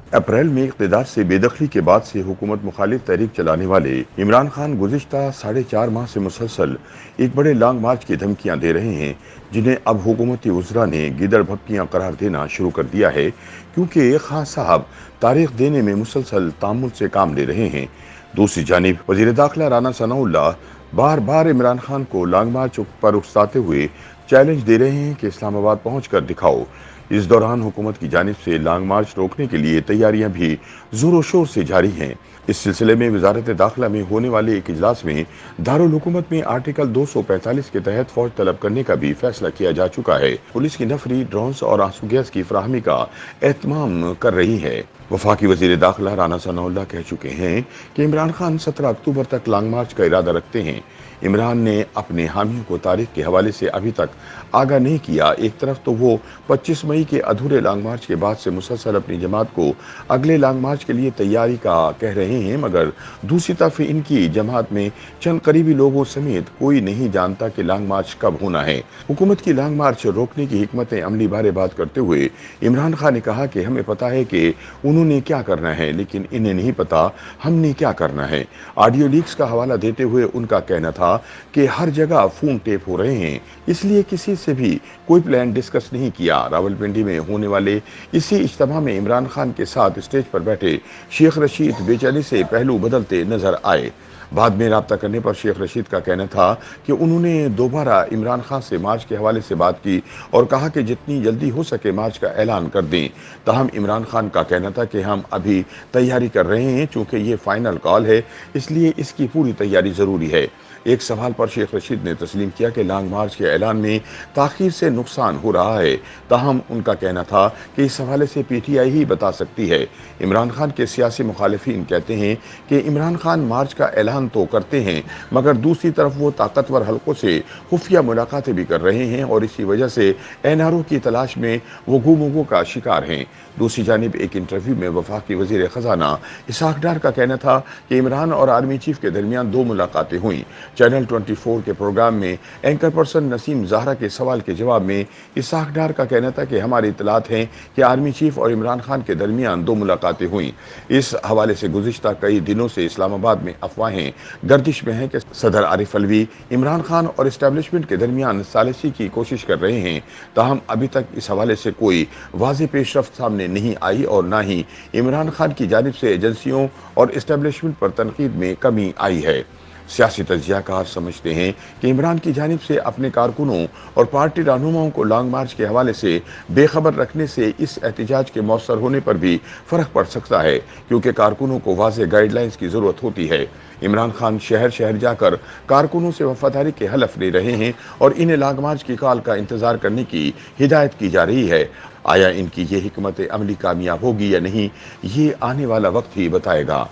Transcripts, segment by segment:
अप्रैल में इक़्तिदार से बेदखली के बाद से हुकूमत मुखालिफ तहरीक चलाने वाले इमरान खान गुज़िश्ता 4.5 माह से मुसलसल एक बड़े लॉन्ग मार्च की धमकियां दे रहे हैं, जिन्हें अब हुकूमती उज़रा ने गिदड़ भपकियां करार देना शुरू कर दिया है, क्योंकि खान साहब तारीख देने में मुसलसल तामुल से काम ले रहे हैं। दूसरी जानिब वज़ीर दाखिला राना सनाउल्लाह बार बार इमरान खान को लॉन्ग मार्च पर उकसाते हुए चैलेंज दे रहे हैं कि इस्लामाबाद पहुँच कर दिखाओ। इस दौरान हुकूमत की जानिब से लॉन्ग मार्च रोकने के लिए तैयारियां भी जोरों शोर से जारी हैं। इस सिलसिले में वजारत दाखिला में होने वाले एक इजलास में दारुल हुकूमत में आर्टिकल 245 के तहत फौज तलब करने का भी फैसला किया जा चुका है। पुलिस की नफरी, ड्रोन्स और आंसू गैस की फराहमी का एहतमाम कर रही है। वफाकी वजीर दाखिला राना सनाउल्लाह कह चुके हैं कि इमरान खान 17 अक्टूबर तक लॉन्ग मार्च का इरादा रखते हैं। इमरान ने अपने हामियों को तारीख के हवाले से अभी तक आगाह नहीं किया। एक तरफ तो वो 25 मई के अधूरे लॉन्ग मार्च के बाद से मुसलसल अपनी जमात को अगले लॉन्ग मार्च के लिए तैयारी का कह रहे हैं, मगर दूसरी तरफ इनकी जमात में चंद करीबी लोगों समेत कोई नहीं जानता कि लॉन्ग मार्च कब होना है। हुकूमत की लॉन्ग मार्च रोकने की हिकमत अमली बारे बात करते हुए इमरान खान ने कहा कि हमें पता है कि उन्होंने क्या करना है, लेकिन इन्हें नहीं पता हमने क्या करना है। ऑडियो लीक्स का हवाला देते हुए उनका कहना था कि हर जगह फोन टेप हो रहे हैं, इसलिए किसी से भी कोई प्लान डिस्कस नहीं किया। रावलपिंडी में होने वाले इसी इज्तिमा में इमरान खान के साथ स्टेज पर बैठे शेख रशीद बेचैनी से पहलू बदलते नजर आए। बाद में राब्ता करने पर शेख रशीद का कहना था कि उन्होंने दोबारा इमरान खान से मार्च के हवाले से बात की और कहा कि जितनी जल्दी हो सके मार्च का ऐलान कर दें। ताहम इमरान खान का कहना था कि हम अभी तैयारी कर रहे हैं, चूंकि ये फाइनल कॉल है इसलिए इसकी पूरी तैयारी जरूरी है। एक सवाल पर शेख रशीद ने तस्लीम किया कि लॉन्ग मार्च के ऐलान में ताखीर से नुकसान हो रहा है। ताहम उनका कहना था कि इस हवाले से पीटीआई ही बता सकती है। इमरान खान के सियासी मुखालिफिन कहते हैं कि इमरान खान मार्च का ऐलान तो करते हैं, मगर दूसरी तरफ वो ताकतवर हलकों से खुफिया मुलाकातें भी कर रहे हैं और इसी वजह से एनआरओ की तलाश में वो गुमगुमों का शिकार हैं। दूसरी जानिब एक इंटरव्यू में वफाकी वजीर खजाना इसहाक डार का कहना था कि इमरान और आर्मी चीफ के दरमियान 2 मुलाकातें हुई। चैनल 24 के प्रोग्राम में एंकर पर्सन नसीम ज़हरा के सवाल के जवाब में इसहाक डार का कहना था कि हमारी इतलात हैं कि आर्मी चीफ और इमरान खान के दरमियान 2 मुलाकातें हुई। इस हवाले से गुज़िश्ता कई दिनों से इस्लामाबाद में अफवाहें गर्दिश में हैं कि सदर आरिफ अलवी इमरान खान और इस्टेब्लिशमेंट के दरमियान सालिसी की कोशिश कर रहे हैं। ताहम अभी तक इस हवाले से कोई वाज़ेह पेशरफ्त सामने नहीं आई और ना ही इमरान खान की जानिब से एजेंसियों और इस्टेब्लिशमेंट पर तनकीद में कमी आई है। सियासी तज्जियाकार समझते हैं कि इमरान की जानिब से अपने कारकुनों और पार्टी रहनुमाओं को लॉन्ग मार्च के हवाले से बेखबर रखने से इस एहतजाज के मौसर होने पर भी फर्क पड़ सकता है, क्योंकि कारकुनों को वाज़ेह गाइडलाइंस की जरूरत होती है। इमरान खान शहर शहर जाकर कारकुनों से वफादारी के हलफ ले रहे हैं और इन्हें लॉन्ग मार्च की कॉल का इंतजार करने की हिदायत की जा रही है। आया इनकी ये हिकमत अमली कामयाब होगी या नहीं, ये आने वाला वक्त ही बताएगा।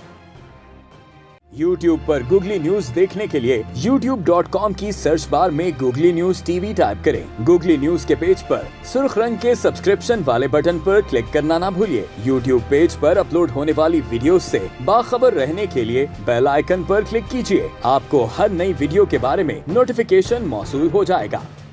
YouTube पर गूगली न्यूज देखने के लिए youtube.com की सर्च बार में गूगली न्यूज टीवी टाइप करें। गूगली न्यूज के पेज पर सुर्ख रंग के सब्सक्रिप्शन वाले बटन पर क्लिक करना ना भूलिए। YouTube पेज पर अपलोड होने वाली वीडियोस से बाखबर रहने के लिए बेल आइकन पर क्लिक कीजिए। आपको हर नई वीडियो के बारे में नोटिफिकेशन मौसूल हो जाएगा।